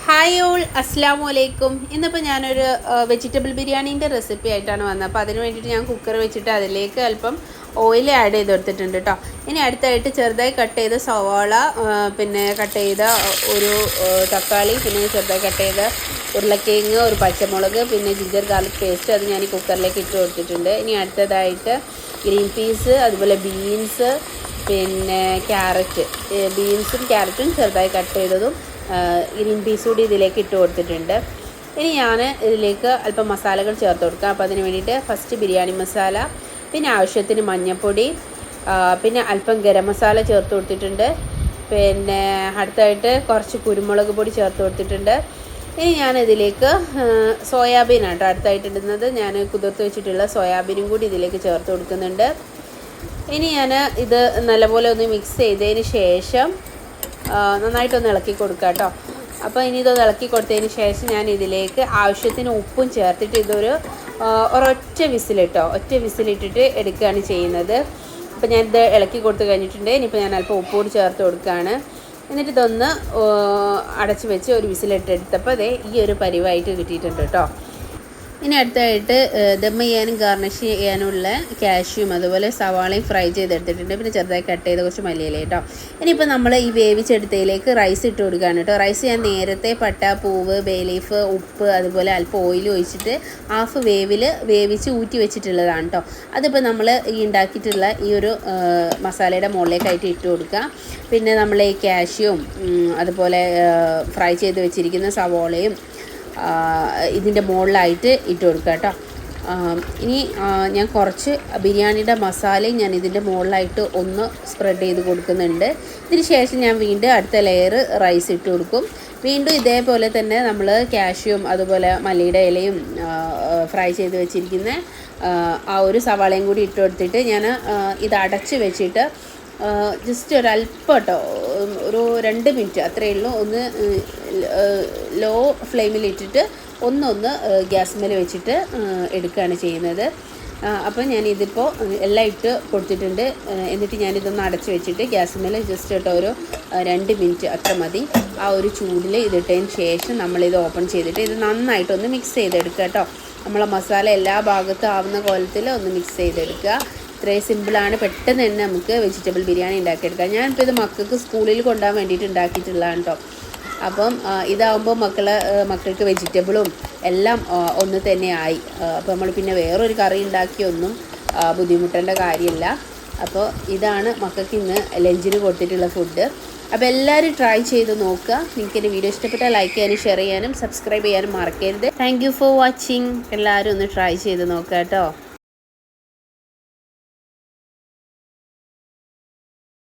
Hi all, അസ്സാം വലൈക്കും. ഇന്നിപ്പോൾ ഞാനൊരു വെജിറ്റബിൾ ബിരിയാണീൻ്റെ റെസിപ്പി ആയിട്ടാണ് വന്നത്. അപ്പോൾ അതിന് വേണ്ടിയിട്ട് ഞാൻ കുക്കർ വെച്ചിട്ട് അതിലേക്ക് അല്പം ഓയിൽ ആഡ് ചെയ്ത് കൊടുത്തിട്ടുണ്ട് കേട്ടോ. ഇനി അടുത്തായിട്ട് ചെറുതായി കട്ട് ചെയ്ത സവാള, പിന്നെ കട്ട് ചെയ്ത ഒരു തക്കാളി, പിന്നെ ചെറുതായി കട്ട് ചെയ്ത ഉരുളക്കിഴങ്ങ്, ഒരു പച്ചമുളക്, പിന്നെ ജിഞ്ചർ ഗാർലിക് പേസ്റ്റ് അത് ഞാൻ ഈ കുക്കറിലേക്ക് ഇട്ട് കൊടുത്തിട്ടുണ്ട്. ഇനി അടുത്തതായിട്ട് ഗ്രീൻ പീസ്, അതുപോലെ ബീൻസ്, പിന്നെ ക്യാരറ്റ്, ബീൻസും ക്യാരറ്റും ചെറുതായി കട്ട് ചെയ്തതും ഗ്രീൻ പീസ് കൂടി ഇതിലേക്ക് ഇട്ട് കൊടുത്തിട്ടുണ്ട്. ഇനി ഞാൻ ഇതിലേക്ക് അല്പം മസാലകൾ ചേർത്ത് കൊടുക്കാം. അപ്പോൾ അതിന് വേണ്ടിയിട്ട് ഫസ്റ്റ് ബിരിയാണി മസാല, പിന്നെ ആവശ്യത്തിന് മഞ്ഞൾപ്പൊടി, പിന്നെ അല്പം ഗരം മസാല ചേർത്ത് കൊടുത്തിട്ടുണ്ട്. പിന്നെ അടുത്തായിട്ട് കുറച്ച് കുരുമുളക് പൊടി ചേർത്ത് കൊടുത്തിട്ടുണ്ട്. ഇനി ഞാൻ ഇതിലേക്ക് സോയാബീനാണ് കേട്ടോ അടുത്തായിട്ട് ഇടുന്നത്. ഞാൻ കുതിർത്ത് വെച്ചിട്ടുള്ള സോയാബീനും കൂടി ഇതിലേക്ക് ചേർത്ത് കൊടുക്കുന്നുണ്ട്. ഇനി ഞാൻ ഇത് നല്ലപോലെ ഒന്ന് മിക്സ് ചെയ്തതിന് ശേഷം നന്നായിട്ടൊന്ന് ഇളക്കി കൊടുക്കുക കേട്ടോ. അപ്പോൾ ഇനി ഇതൊന്ന് ഇളക്കി കൊടുത്തതിന് ശേഷം ഞാൻ ഇതിലേക്ക് ആവശ്യത്തിന് ഉപ്പും ചേർത്തിട്ട് ഇതൊരു ഒരൊറ്റ വിസിലിട്ടോ ഒറ്റ വിസിലിട്ടിട്ട് എടുക്കുകയാണ് ചെയ്യുന്നത്. അപ്പോൾ ഞാനിത് ഇളക്കി കൊടുത്ത് കഴിഞ്ഞിട്ടുണ്ട്. ഇനിയിപ്പോൾ ഞാൻ അല്പം ഉപ്പ് കൂടി ചേർത്ത് കൊടുക്കുകയാണ്. എന്നിട്ട് ഇതൊന്ന് അടച്ച് വെച്ച് ഒരു വിസിലിട്ടെടുത്തപ്പോൾ അതേ ഈ ഒരു പരിവായിട്ട് കിട്ടിയിട്ടുണ്ട് കേട്ടോ. ഇനി അടുത്തായിട്ട് ദം ചെയ്യാനും ഗാർണിഷ് ചെയ്യാനുള്ള കാഷ്യൂം അതുപോലെ സവാളയും ഫ്രൈ ചെയ്തെടുത്തിട്ടുണ്ട്. പിന്നെ ചെറുതായി കട്ട് ചെയ്ത് കുറച്ച് മല്ലിയില കേട്ടോ. ഇനിയിപ്പോൾ നമ്മൾ ഈ വേവിച്ചെടുത്തതിലേക്ക് റൈസ് ഇട്ട് കൊടുക്കുകയാണ് കേട്ടോ. റൈസ് ഞാൻ നേരത്തെ പട്ട, പൂവ്, ബേ ലീഫ്, ഉപ്പ്, അതുപോലെ അല്പം ഓയിൽ ഒഴിച്ചിട്ട് ഹാഫ് വേവിച്ച് ഊറ്റി വെച്ചിട്ടുള്ളതാണ് കേട്ടോ. അതിപ്പോൾ നമ്മൾ ഈ ഉണ്ടാക്കിയിട്ടുള്ള ഈ ഒരു മസാലയുടെ മുകളിലേക്കായിട്ട് ഇട്ട് കൊടുക്കുക. പിന്നെ നമ്മൾ ഈ കാഷ്യൂം അതുപോലെ ഫ്രൈ ചെയ്ത് വെച്ചിരിക്കുന്ന സവാളയും ഇതിൻ്റെ മുകളിലായിട്ട് ഇട്ട് കൊടുക്കുക കേട്ടോ. ഇനി ഞാൻ കുറച്ച് ബിരിയാണിയുടെ മസാലയും ഞാൻ ഇതിൻ്റെ മുകളിലായിട്ട് ഒന്ന് സ്പ്രെഡ് ചെയ്ത് കൊടുക്കുന്നുണ്ട്. ഇതിന് ശേഷം ഞാൻ വീണ്ടും അടുത്ത ലെയർ റൈസ് ഇട്ട് കൊടുക്കും. വീണ്ടും ഇതേപോലെ തന്നെ നമ്മൾ കാഷ്യൂം അതുപോലെ മല്ലിയുടെ ഇലയും ഫ്രൈ ചെയ്ത് വെച്ചിരിക്കുന്ന ആ ഒരു സവാളയും കൂടി ഇട്ട് കൊടുത്തിട്ട് ഞാൻ ഇത് അടച്ച് വെച്ചിട്ട് ജസ്റ്റ് ഒരല്പം കേട്ടോ, ഒരു 2 മിനിറ്റ് അത്രയേ ഉള്ളൂ, ഒന്ന് ലോ ഫ്ലെയിമിലിട്ടിട്ട് ഒന്ന് ഗ്യാസ് മേലെ വെച്ചിട്ട് എടുക്കുകയാണ് ചെയ്യുന്നത്. അപ്പോൾ ഞാനിതിപ്പോൾ എല്ലാം ഇട്ട് കൊടുത്തിട്ടുണ്ട്. എന്നിട്ട് ഞാനിതൊന്ന് അടച്ച് വെച്ചിട്ട് ഗ്യാസ് മേലെ ജസ്റ്റ് കേട്ടോ ഒരു 2 മിനിറ്റ് അത്ര മതി. ആ ഒരു ചൂടിൽ ഇതിട്ടതിന് ശേഷം നമ്മളിത് ഓപ്പൺ ചെയ്തിട്ട് ഇത് നന്നായിട്ടൊന്ന് മിക്സ് ചെയ്തെടുക്കുക കേട്ടോ. നമ്മളെ മസാല എല്ലാ ഭാഗത്തും ആവുന്ന കോലത്തിൽ ഒന്ന് മിക്സ് ചെയ്തെടുക്കുക. ഇത്രയും സിമ്പിളാണ്, പെട്ടെന്ന് തന്നെ നമുക്ക് വെജിറ്റബിൾ ബിരിയാണി ഉണ്ടാക്കിയെടുക്കാം. ഞാനിപ്പോൾ ഇത് മക്കൾക്ക് സ്കൂളിൽ കൊണ്ടുപോകാൻ വേണ്ടിയിട്ട് ഉണ്ടാക്കിയിട്ടുള്ളതാണ് കേട്ടോ. അപ്പം ഇതാവുമ്പോൾ മക്കൾക്ക് വെജിറ്റബിളും എല്ലാം ഒന്ന് തന്നെ ആയി. അപ്പോൾ നമ്മൾ പിന്നെ വേറൊരു കറി ഉണ്ടാക്കിയൊന്നും ബുദ്ധിമുട്ടേണ്ട കാര്യമില്ല. അപ്പോൾ ഇതാണ് മക്കൾക്ക് ഇന്ന് ലഞ്ചിന് കൊടുത്തിട്ടുള്ള ഫുഡ്. അപ്പോൾ എല്ലാവരും ട്രൈ ചെയ്ത് നോക്കുക. നിങ്ങൾക്ക് എൻ്റെ വീഡിയോ ഇഷ്ടപ്പെട്ടാൽ ലൈക്ക് ചെയ്യാനും ഷെയർ ചെയ്യാനും സബ്സ്ക്രൈബ് ചെയ്യാനും മറക്കരുത്. Thank you for watching. എല്ലാവരും ഒന്ന് ട്രൈ ചെയ്ത് നോക്കുക കേട്ടോ.